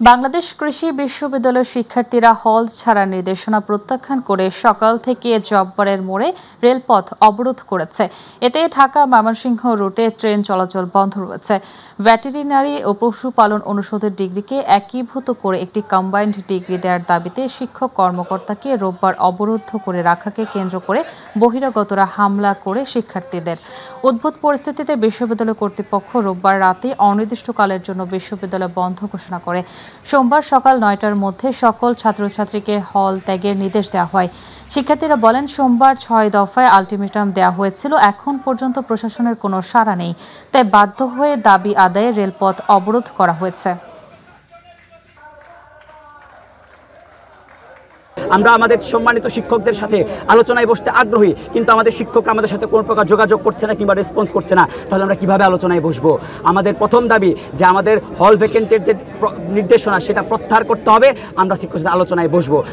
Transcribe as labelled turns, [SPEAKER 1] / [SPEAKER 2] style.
[SPEAKER 1] বাংলাদেশ কৃষি বিশ্ববিদ্যালয়ের শিক্ষার্থীরা হল ছাড়ার নির্দেশনা প্রত্যাখ্যান করে সকাল থেকে জব্বারের মোড়ে রেলপথ অবরোধ করেছে। এতে ঢাকা ময়মনসিংহ রুটে ট্রেন চলাচল বন্ধ রয়েছে। ভেটেরিনারি ও পশুপালন অনুষদের ডিগ্রিকে একীভূত করে একটি কম্বাইন্ড ডিগ্রি দেওয়ার দাবিতে শিক্ষক কর্মকর্তাকে রোববার অবরুদ্ধ করে রাখাকে কেন্দ্র করে বহিরাগতরা হামলা করে শিক্ষার্থীদের। উদ্ভূত পরিস্থিতিতে বিশ্ববিদ্যালয় কর্তৃপক্ষ রোববার রাতে অনির্দিষ্টকালের জন্য বিশ্ববিদ্যালয় বন্ধ ঘোষণা করে। সোমবার সকাল ৯টার মধ্যে সকল ছাত্রছাত্রীকে হল ত্যাগের নির্দেশ দেওয়া হয়। শিক্ষার্থীরা বলেন, সোমবার ৬ দফায় আলটিমেটাম দেওয়া হয়েছিল, এখন পর্যন্ত প্রশাসনের কোনো সাড়া নেই, তাই বাধ্য হয়ে দাবি আদায়ে রেলপথ অবরোধ করা হয়েছে।
[SPEAKER 2] আমরা আমাদের সম্মানিত শিক্ষকদের সাথে আলোচনায় বসতে আগ্রহী, কিন্তু আমাদের শিক্ষকরা আমাদের সাথে কোনো প্রকার যোগাযোগ করছে না কিংবা রেসপন্স করছে না। তাহলে আমরা কিভাবে আলোচনায় বসবো? আমাদের প্রথম দাবি যে আমাদের হল ভ্যাকেন্টের যে নির্দেশনা সেটা প্রত্যাহার করতে হবে, আমরা শিক্ষকদের সাথে আলোচনায় বসবো।